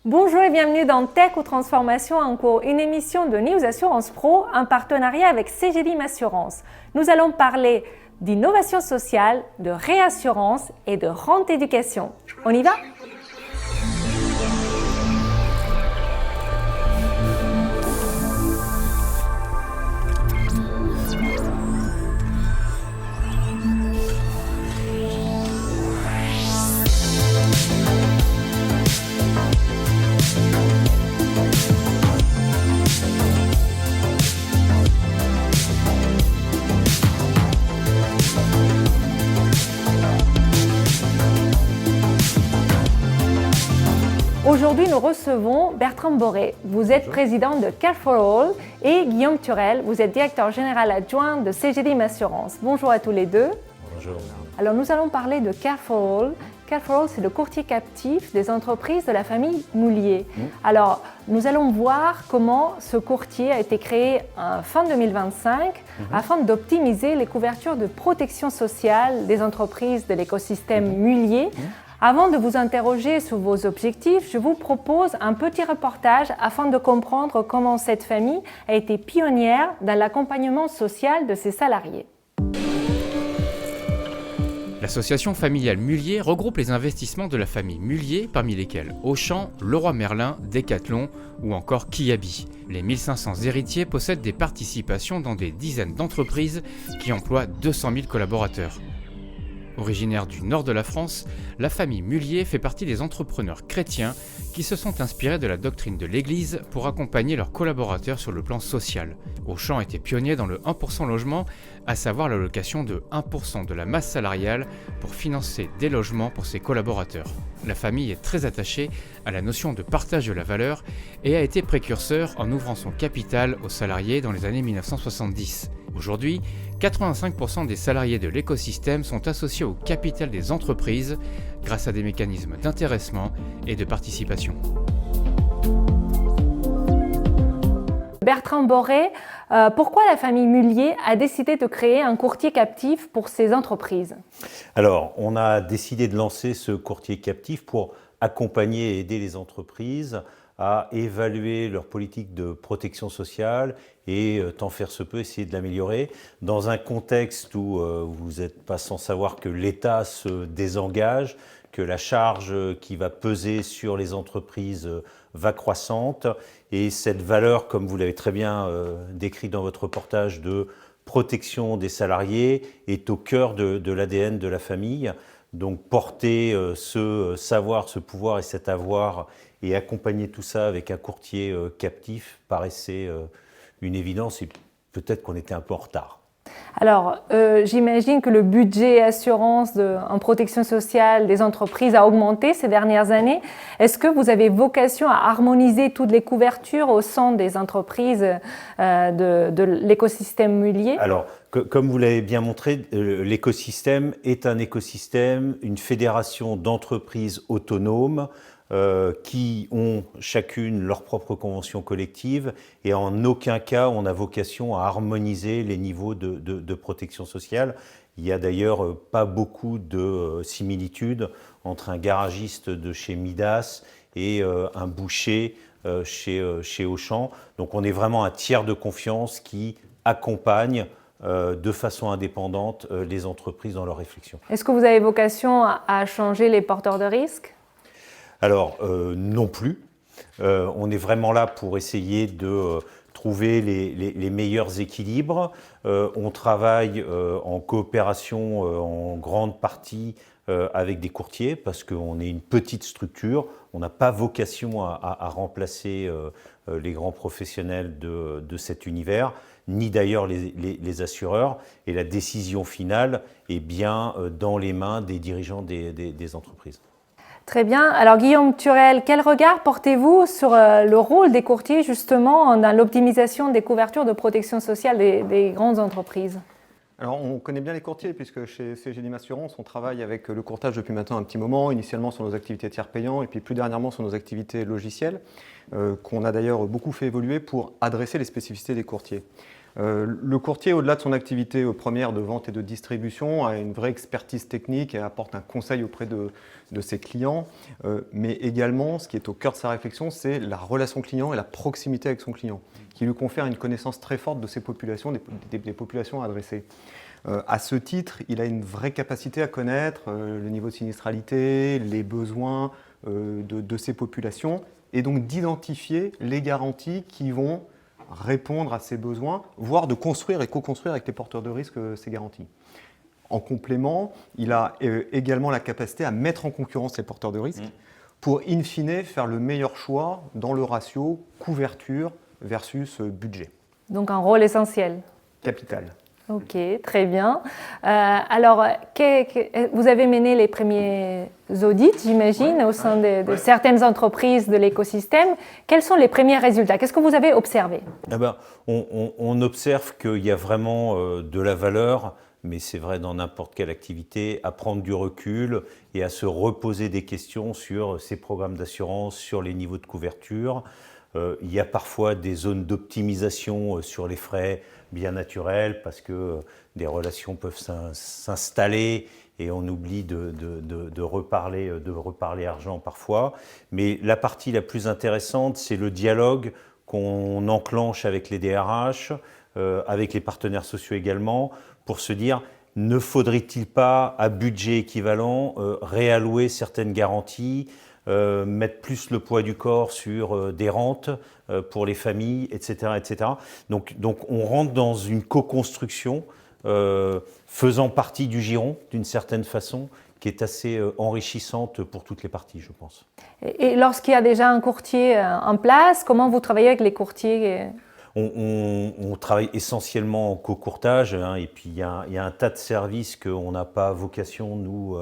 Bonjour et bienvenue dans Tech ou Transformation en cours, une émission de News Assurance Pro en partenariat avec CGLIM Assurance. Nous allons parler d'innovation sociale, de réassurance et de rente éducation. On y va ? Aujourd'hui, nous recevons Bertrand Boré. Vous êtes président de Care for All et Guillaume Turel, vous êtes directeur général adjoint de CGLIM Assurance. Bonjour à tous les deux. Bonjour. Alors, nous allons parler de Care for All. Care for All, c'est le courtier captif des entreprises de la famille Moulier. Alors, nous allons voir comment ce courtier a été créé fin 2025 afin d'optimiser les couvertures de protection sociale des entreprises de l'écosystème Moulier. Avant de vous interroger sur vos objectifs, je vous propose un petit reportage afin de comprendre comment cette famille a été pionnière dans l'accompagnement social de ses salariés. L'association familiale Mullier regroupe les investissements de la famille Mullier, parmi lesquels Auchan, Leroy Merlin, Decathlon ou encore Kiabi. Les 1500 héritiers possèdent des participations dans des dizaines d'entreprises qui emploient 200 000 collaborateurs. Originaire du nord de la France, la famille Mullier fait partie des entrepreneurs chrétiens qui se sont inspirés de la doctrine de l'Église pour accompagner leurs collaborateurs sur le plan social. Auchan était pionnier dans le 1% logement, à savoir l'allocation de 1% de la masse salariale pour financer des logements pour ses collaborateurs. La famille est très attachée à la notion de partage de la valeur et a été précurseur en ouvrant son capital aux salariés dans les années 1970. Aujourd'hui, 85% des salariés de l'écosystème sont associés au capital des entreprises grâce à des mécanismes d'intéressement et de participation. Bertrand Boré, pourquoi la famille Mullier a décidé de créer un courtier captif pour ses entreprises ? Alors, on a décidé de lancer ce courtier captif pour accompagner et aider les entreprises à évaluer leur politique de protection sociale et, tant faire se peut, essayer de l'améliorer. Dans un contexte où vous n'êtes pas sans savoir que l'État se désengage, que la charge qui va peser sur les entreprises va croissante. Et cette valeur, comme vous l'avez très bien décrit dans votre reportage, de protection des salariés est au cœur de l'ADN de la famille. Donc porter ce savoir, ce pouvoir et cet avoir et accompagner tout ça avec un courtier captif paraissait une évidence et peut-être qu'on était un peu en retard. Alors, j'imagine que le budget assurance en protection sociale des entreprises a augmenté ces dernières années. Est-ce que vous avez vocation à harmoniser toutes les couvertures au sein des entreprises de l'écosystème Mullier ? Alors, comme vous l'avez bien montré, l'écosystème est un écosystème, une fédération d'entreprises autonomes qui ont chacune leur propre convention collective et en aucun cas on a vocation à harmoniser les niveaux de protection sociale. Il n'y a d'ailleurs pas beaucoup de similitudes entre un garagiste de chez Midas et un boucher chez Auchan. Donc on est vraiment un tiers de confiance qui accompagne de façon indépendante les entreprises dans leur réflexion. Est-ce que vous avez vocation à changer les porteurs de risques ? Alors, non plus. On est vraiment là pour essayer de trouver les meilleurs équilibres. On travaille en coopération en grande partie avec des courtiers parce qu'on est une petite structure. On n'a pas vocation à remplacer les grands professionnels de cet univers, ni d'ailleurs les assureurs. Et la décision finale est bien dans les mains des dirigeants des entreprises. Très bien. Alors Guillaume Turel, quel regard portez-vous sur le rôle des courtiers justement dans l'optimisation des couvertures de protection sociale des grandes entreprises ? Alors, on connaît bien les courtiers puisque chez CGLIM Assurance, on travaille avec le courtage depuis maintenant un petit moment, initialement sur nos activités tiers payants et puis plus dernièrement sur nos activités logicielles, qu'on a d'ailleurs beaucoup fait évoluer pour adresser les spécificités des courtiers. Le courtier, au-delà de son activité première de vente et de distribution, a une vraie expertise technique et apporte un conseil auprès de ses clients. Mais également, ce qui est au cœur de sa réflexion, c'est la relation client et la proximité avec son client, qui lui confère une connaissance très forte de ces populations, des populations à adresser. À ce titre, il a une vraie capacité à connaître le niveau de sinistralité, les besoins de ces populations, et donc d'identifier les garanties qui vont répondre à ces besoins, voire de construire et co-construire avec les porteurs de risques ces garanties. En complément, il a également la capacité à mettre en concurrence les porteurs de risques pour, in fine, faire le meilleur choix dans le ratio couverture versus budget. Donc un rôle essentiel. Capital. Ok, très bien. Alors, vous avez mené les premiers audits, j'imagine, au sein de certaines entreprises de l'écosystème. Quels sont les premiers résultats? Qu'est-ce que vous avez observé? On observe qu'il y a vraiment de la valeur, mais c'est vrai dans n'importe quelle activité, à prendre du recul et à se reposer des questions sur ces programmes d'assurance, sur les niveaux de couverture. Il y a parfois des zones d'optimisation sur les frais bien naturels parce que des relations peuvent s'installer et on oublie de reparler argent parfois. Mais la partie la plus intéressante, c'est le dialogue qu'on enclenche avec les DRH, avec les partenaires sociaux également, pour se dire, ne faudrait-il pas, à budget équivalent, réallouer certaines garanties, mettre plus le poids du corps sur des rentes pour les familles, etc. etc. Donc on rentre dans une co-construction faisant partie du giron, d'une certaine façon, qui est assez enrichissante pour toutes les parties, je pense. Et lorsqu'il y a déjà un courtier en place, comment vous travaillez avec les courtiers? On travaille essentiellement en co-courtage, hein, et puis il y a un tas de services qu'on n'a pas vocation, nous,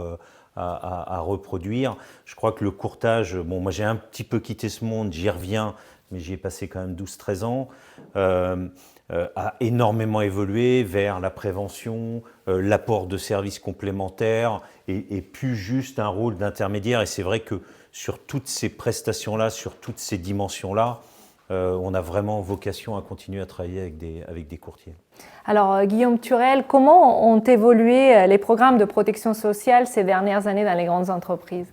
à reproduire. Je crois que le courtage, bon, moi j'ai un petit peu quitté ce monde, j'y reviens, mais j'y ai passé quand même 12-13 ans, a énormément évolué vers la prévention, l'apport de services complémentaires et plus juste un rôle d'intermédiaire. Et c'est vrai que sur toutes ces prestations-là, sur toutes ces dimensions-là, on a vraiment vocation à continuer à travailler avec des courtiers. Alors, Guillaume Turel, comment ont évolué les programmes de protection sociale ces dernières années dans les grandes entreprises?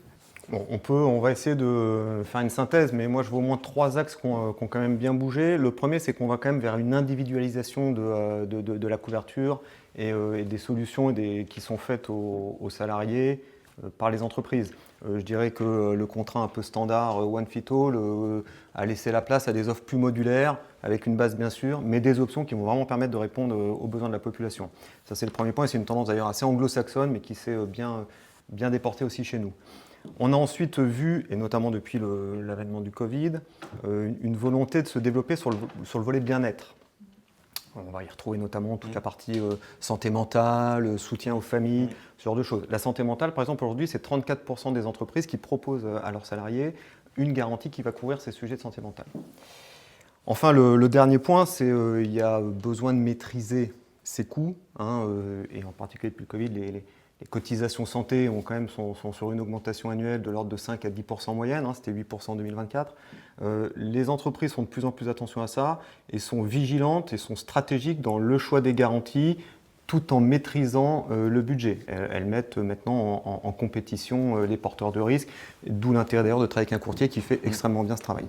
Bon, on va essayer de faire une synthèse, mais moi je vois au moins 3 axes qui ont quand même bien bougé. Le premier, c'est qu'on va quand même vers une individualisation de la couverture et des solutions qui sont faites aux salariés par les entreprises. Je dirais que le contrat un peu standard One Fit All a laissé la place à des offres plus modulaires, avec une base bien sûr, mais des options qui vont vraiment permettre de répondre aux besoins de la population. Ça c'est le premier point, et c'est une tendance d'ailleurs assez anglo-saxonne, mais qui s'est bien déportée aussi chez nous. On a ensuite vu, et notamment depuis l'avènement du Covid, une volonté de se développer sur le volet bien-être. On va y retrouver notamment toute la partie santé mentale, soutien aux familles, ce genre de choses. La santé mentale, par exemple, aujourd'hui, c'est 34% des entreprises qui proposent à leurs salariés une garantie qui va couvrir ces sujets de santé mentale. Enfin, le dernier point, c'est qu'il y a besoin de maîtriser ses coûts, hein, et en particulier depuis le Covid, les cotisations santé sont sur une augmentation annuelle de l'ordre de 5 à 10% en moyenne, hein, c'était 8% en 2024. Les entreprises font de plus en plus attention à ça et sont vigilantes et sont stratégiques dans le choix des garanties tout en maîtrisant le budget. Elles mettent maintenant en compétition les porteurs de risques, d'où l'intérêt d'ailleurs de travailler avec un courtier qui fait extrêmement bien ce travail.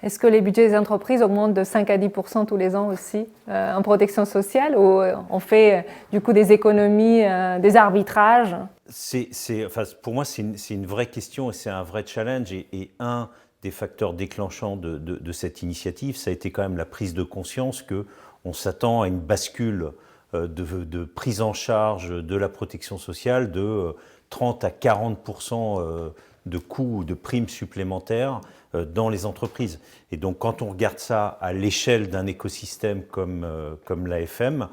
Est-ce que les budgets des entreprises augmentent de 5 à 10% tous les ans aussi en protection sociale, ou on fait du coup des économies, des arbitrages? Pour moi, c'est une vraie question et c'est un vrai challenge. Et un des facteurs déclenchants de cette initiative, ça a été quand même la prise de conscience qu'on s'attend à une bascule de prise en charge de la protection sociale de 30 à 40% de coûts ou de primes supplémentaires dans les entreprises. Et donc quand on regarde ça à l'échelle d'un écosystème comme l'AFM,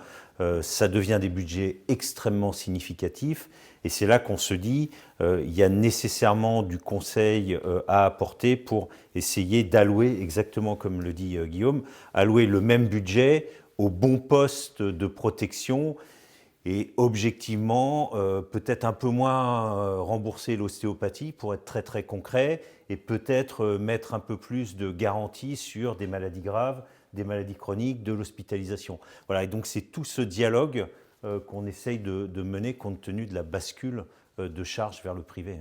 ça devient des budgets extrêmement significatifs. Et c'est là qu'on se dit, il y a nécessairement du conseil à apporter pour essayer d'allouer, exactement comme le dit Guillaume, allouer le même budget au bon poste de protection et objectivement, peut-être un peu moins rembourser l'ostéopathie pour être très très concret et peut-être mettre un peu plus de garanties sur des maladies graves, des maladies chroniques, de l'hospitalisation. Voilà, et donc c'est tout ce dialogue qu'on essaye de mener compte tenu de la bascule de charges vers le privé.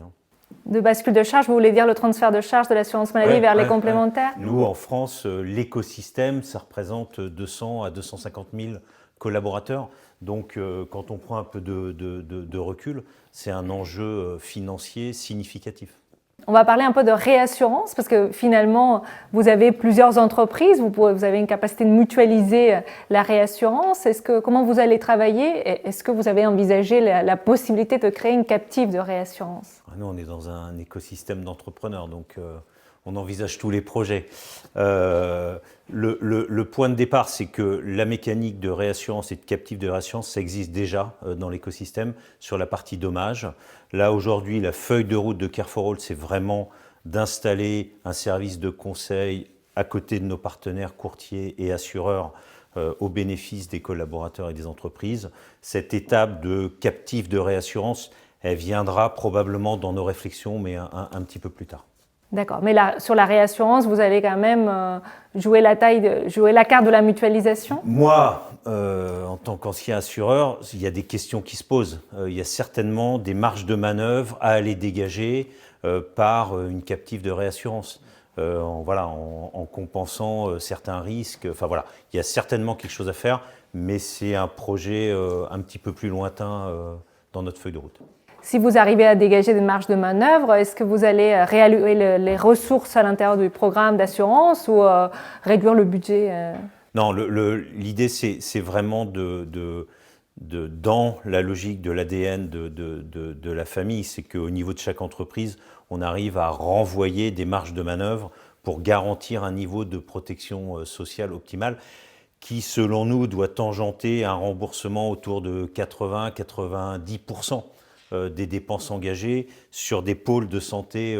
De bascule de charge, vous voulez dire le transfert de charges de l'assurance maladie vers les complémentaires? Nous, en France, l'écosystème, ça représente 200 à 250 000 collaborateurs. Donc, quand on prend un peu de recul, c'est un enjeu financier significatif. On va parler un peu de réassurance parce que finalement, vous avez plusieurs entreprises, vous avez une capacité de mutualiser la réassurance. Comment vous allez travailler? Est-ce que vous avez envisagé la possibilité de créer une captive de réassurance? Nous, on est dans un écosystème d'entrepreneurs, donc on envisage tous les projets. Le point de départ, c'est que la mécanique de réassurance et de captive de réassurance, ça existe déjà dans l'écosystème sur la partie dommages. Là, aujourd'hui, la feuille de route de Care for All, c'est vraiment d'installer un service de conseil à côté de nos partenaires courtiers et assureurs au bénéfice des collaborateurs et des entreprises. Cette étape de captive de réassurance, elle viendra probablement dans nos réflexions, mais un petit peu plus tard. D'accord, mais là, sur la réassurance, vous allez quand même jouer la carte de la mutualisation? Moi, en tant qu'ancien assureur, il y a des questions qui se posent. Il y a certainement des marges de manœuvre à aller dégager par une captive de réassurance. En compensant certains risques. Enfin voilà, il y a certainement quelque chose à faire, mais c'est un projet un petit peu plus lointain dans notre feuille de route. Si vous arrivez à dégager des marges de manœuvre, est-ce que vous allez réallouer les ressources à l'intérieur du programme d'assurance ou réduire le budget? Non, l'idée c'est vraiment dans la logique de l'ADN de la famille, c'est qu'au niveau de chaque entreprise, on arrive à renvoyer des marges de manœuvre pour garantir un niveau de protection sociale optimal qui, selon nous, doit tangenter un remboursement autour de 80-90% des dépenses engagées sur des pôles de santé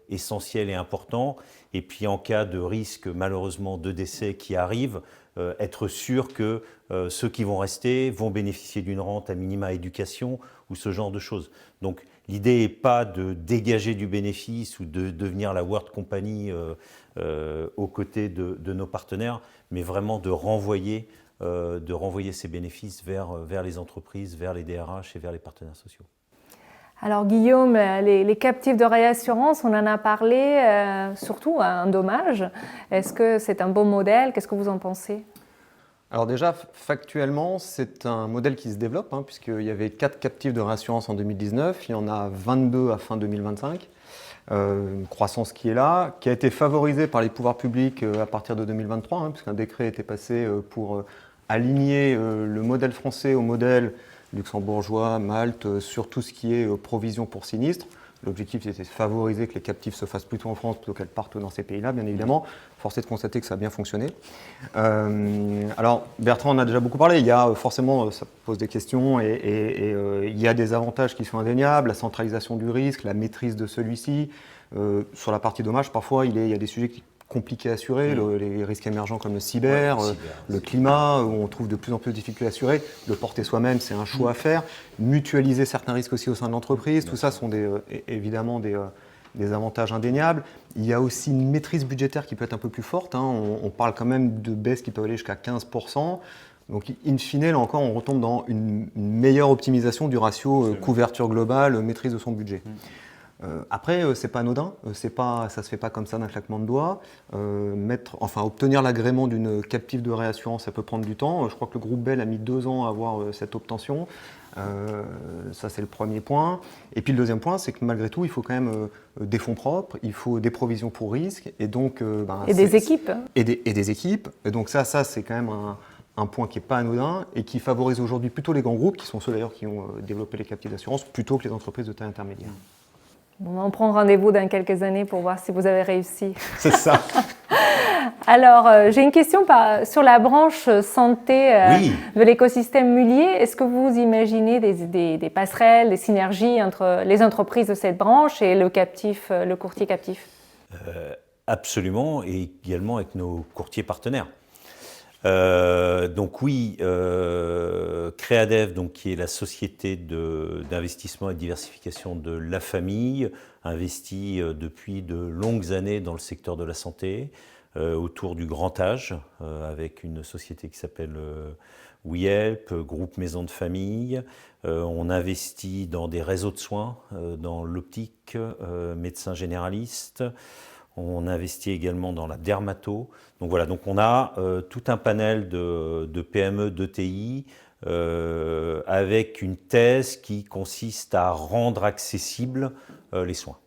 essentiels et importants. Et puis en cas de risque, malheureusement, de décès qui arrive, être sûr que ceux qui vont rester vont bénéficier d'une rente à minima éducation ou ce genre de choses. Donc l'idée n'est pas de dégager du bénéfice ou de devenir la World Company aux côtés de nos partenaires, mais vraiment de renvoyer ces bénéfices vers les entreprises, vers les DRH et vers les partenaires sociaux. Alors Guillaume, les captifs de réassurance, on en a parlé, surtout un dommage. Est-ce que c'est un bon modèle? Qu'est-ce que vous en pensez? Alors déjà, factuellement, c'est un modèle qui se développe, puisqu'il y avait 4 captifs de réassurance en 2019, il y en a 22 à fin 2025. Une croissance qui est là, qui a été favorisée par les pouvoirs publics à partir de 2023, puisqu'un décret a été passé pour aligner le modèle français au modèle luxembourgeois, Malte, sur tout ce qui est provision pour sinistre. L'objectif, c'était de favoriser que les captifs se fassent plutôt en France plutôt qu'elles partent dans ces pays-là, bien évidemment. Force est de constater que ça a bien fonctionné. Alors, Bertrand en a déjà beaucoup parlé. Il y a forcément, ça pose des questions et il y a des avantages qui sont indéniables, la centralisation du risque, la maîtrise de celui-ci. Sur la partie dommage, parfois, il y a des sujets compliqués à assurer, les risques émergents comme le cyber, le climat, où on trouve de plus en plus de difficultés à assurer. Le porter soi-même, c'est un choix à faire. Mutualiser certains risques aussi au sein de l'entreprise, tout ça sont évidemment des avantages indéniables. Il y a aussi une maîtrise budgétaire qui peut être un peu plus forte. On parle quand même de baisses qui peuvent aller jusqu'à 15%. Donc, in fine, là encore, on retombe dans une meilleure optimisation du ratio couverture globale, maîtrise de son budget. Après, c'est pas anodin, ça se fait pas comme ça d'un claquement de doigts. Obtenir l'agrément d'une captive de réassurance, ça peut prendre du temps. Je crois que le groupe Bell a mis 2 ans à avoir cette obtention. Ça, c'est le premier point. Et puis le deuxième point, c'est que malgré tout, il faut quand même des fonds propres, il faut des provisions pour risque, et donc des équipes. Et des équipes. Et donc ça, c'est quand même un point qui n'est pas anodin et qui favorise aujourd'hui plutôt les grands groupes, qui sont ceux d'ailleurs qui ont développé les captives d'assurance, plutôt que les entreprises de taille intermédiaire. Bon, on prend rendez-vous dans quelques années pour voir si vous avez réussi. C'est ça. Alors, j'ai une question sur la branche santé de l'écosystème Mullier. Est-ce que vous imaginez des passerelles, des synergies entre les entreprises de cette branche et le courtier captif? Absolument, et également avec nos courtiers partenaires. Donc oui, Créadev, qui est la société d'investissement et de diversification de la famille, investit depuis de longues années dans le secteur de la santé. autour du grand âge, avec une société qui s'appelle WeHelp, groupe maison de famille. On investit dans des réseaux de soins, dans l'optique, médecins généralistes. On investit également dans la dermato. Donc voilà, donc on a tout un panel de PME, d'ETI, avec une thèse qui consiste à rendre accessibles les soins.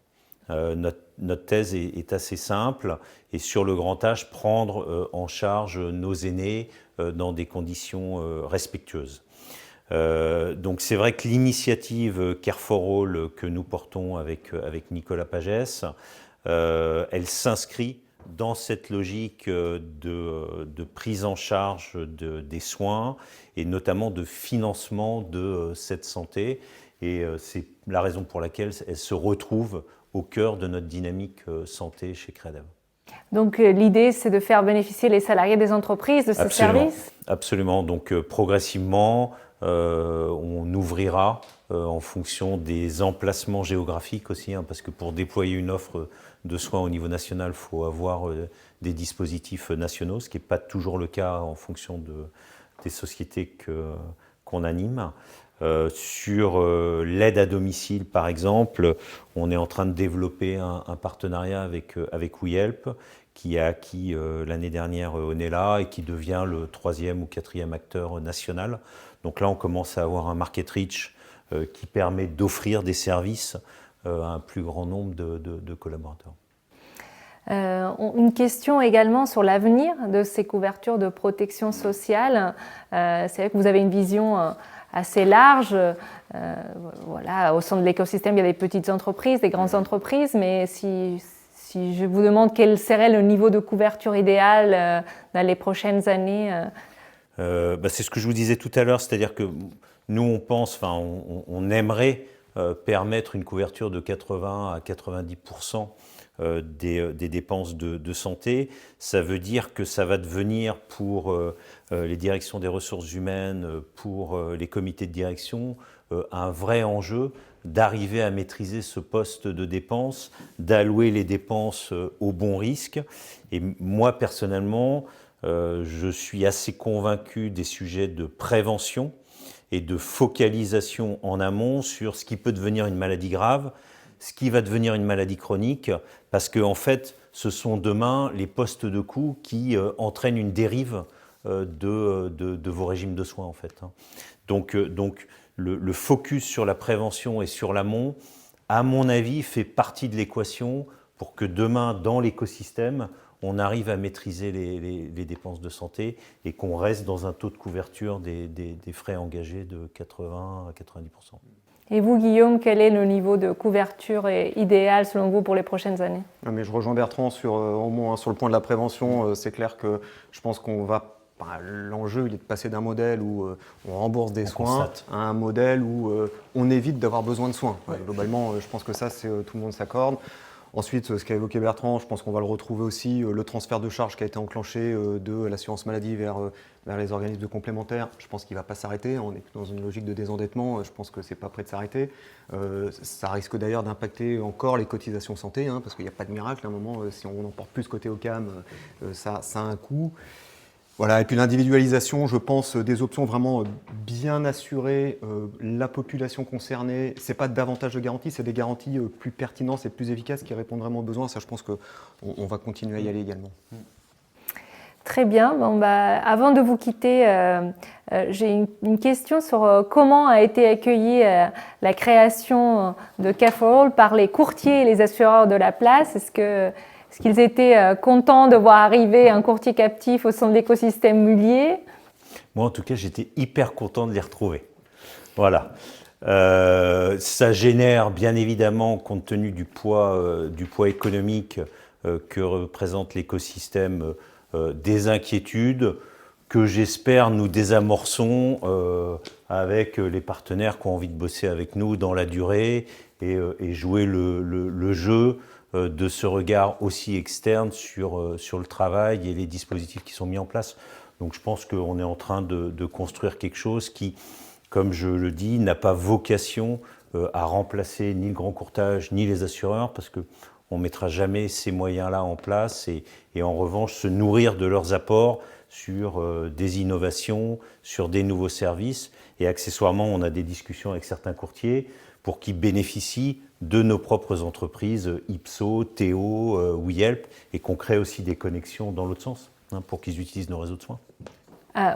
Notre thèse est assez simple, et sur le grand âge, prendre en charge nos aînés dans des conditions respectueuses. Donc c'est vrai que l'initiative Care for All que nous portons avec Nicolas Pagès, elle s'inscrit dans cette logique de prise en charge des soins et notamment de financement de cette santé. Et c'est la raison pour laquelle elle se retrouve au cœur de notre dynamique santé chez Credev. Donc l'idée, c'est de faire bénéficier les salariés des entreprises de ces services ? Absolument. Donc progressivement, on ouvrira en fonction des emplacements géographiques aussi, parce que pour déployer une offre de soins au niveau national, il faut avoir des dispositifs nationaux, ce qui n'est pas toujours le cas en fonction des sociétés qu'on anime. Sur l'aide à domicile, par exemple, on est en train de développer un partenariat avec WeHelp, qui a acquis l'année dernière Onella et qui devient le 3e ou 4e acteur national. Donc là, on commence à avoir un market reach qui permet d'offrir des services à un plus grand nombre de collaborateurs. Une question également sur l'avenir de ces couvertures de protection sociale. C'est vrai que vous avez une vision assez large. Voilà, au sein de l'écosystème, il y a des petites entreprises, des grandes entreprises, mais si je vous demande quel serait le niveau de couverture idéal dans les prochaines années c'est ce que je vous disais tout à l'heure, c'est-à-dire que nous, on pense, on aimerait permettre une couverture de 80 à 90% des dépenses de santé. Ça veut dire que ça va devenir pour les directions des ressources humaines, pour les comités de direction, un vrai enjeu d'arriver à maîtriser ce poste de dépenses, d'allouer les dépenses au bon risque. Et moi, personnellement, je suis assez convaincu des sujets de prévention et de focalisation en amont sur ce qui peut devenir une maladie grave, ce qui va devenir une maladie chronique, parce que en fait, ce sont demain les postes de coûts qui entraînent une dérive de vos régimes de soins en fait. Donc le focus sur la prévention et sur l'amont, à mon avis, fait partie de l'équation pour que demain, dans l'écosystème, on arrive à maîtriser les dépenses de santé et qu'on reste dans un taux de couverture des frais engagés de 80 à 90%. Et vous, Guillaume, quel est le niveau de couverture idéal selon vous pour les prochaines années ? Mais je rejoins Bertrand sur le point de la prévention. C'est clair que je pense qu'on va... L'enjeu, il est de passer d'un modèle où on rembourse des soins à un modèle où on évite d'avoir besoin de soins. Ouais. Globalement, je pense que ça, tout le monde s'accorde. Ensuite, ce qu'a évoqué Bertrand, je pense qu'on va le retrouver aussi, le transfert de charges qui a été enclenché de l'assurance maladie vers les organismes de complémentaires. Je pense qu'il ne va pas s'arrêter. On est dans une logique de désendettement. Je pense que ce n'est pas prêt de s'arrêter. Ça risque d'ailleurs d'impacter encore les cotisations santé, parce qu'il n'y a pas de miracle. À un moment, si on n'emporte plus ce côté OCAM, ça a un coût. Voilà, et puis l'individualisation, je pense, des options vraiment bien assurer la population concernée. Ce n'est pas davantage de garanties, c'est des garanties plus pertinentes et plus efficaces qui répondent vraiment aux besoins. Ça, je pense qu'on va continuer à y aller également. Très bien. Avant de vous quitter, j'ai une question sur comment a été accueillie la création de Care for All par les courtiers et les assureurs de la place. Est-ce qu'ils étaient contents de voir arriver un courtier captif au sein de l'écosystème Mullier ? Moi, en tout cas, j'étais hyper content de les retrouver. Voilà. Ça génère, bien évidemment, compte tenu du poids économique que représente l'écosystème, des inquiétudes que j'espère nous désamorçons avec les partenaires qui ont envie de bosser avec nous dans la durée et jouer le jeu de ce regard aussi externe sur le travail et les dispositifs qui sont mis en place. Donc je pense qu'on est en train de construire quelque chose qui, comme je le dis, n'a pas vocation à remplacer ni le grand courtage ni les assureurs, parce qu'on ne mettra jamais ces moyens-là en place et en revanche se nourrir de leurs apports sur des innovations, sur des nouveaux services. Et accessoirement, on a des discussions avec certains courtiers pour qu'ils bénéficient de nos propres entreprises, Ipso, Théo ou Yelp, et qu'on crée aussi des connexions dans l'autre sens, pour qu'ils utilisent nos réseaux de soins.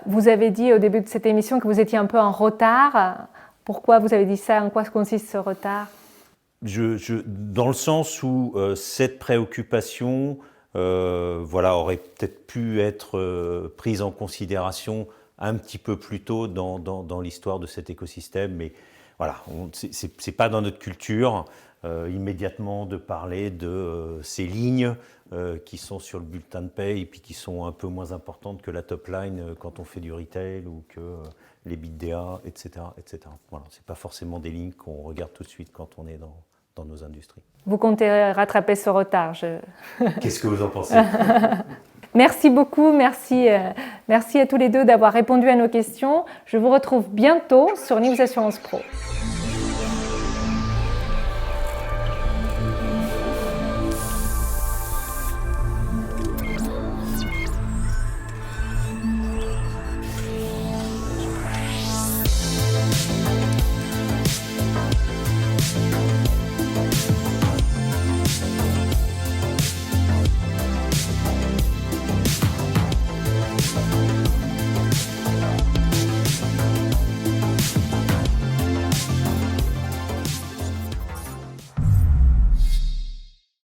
Vous avez dit au début de cette émission que vous étiez un peu en retard. Pourquoi vous avez dit ça? En quoi consiste ce retard? Dans le sens où cette préoccupation aurait peut-être pu être prise en considération un petit peu plus tôt dans l'histoire de cet écosystème, mais voilà, c'est pas dans notre culture immédiatement de parler de ces lignes qui sont sur le bulletin de paye et puis qui sont un peu moins importantes que la top line quand on fait du retail ou que les BITDA, etc. etc. Voilà, c'est pas forcément des lignes qu'on regarde tout de suite quand on est dans nos industries. Vous comptez rattraper ce retard? Qu'est-ce que vous en pensez? Merci beaucoup, merci à tous les deux d'avoir répondu à nos questions. Je vous retrouve bientôt sur News Assurance Pro.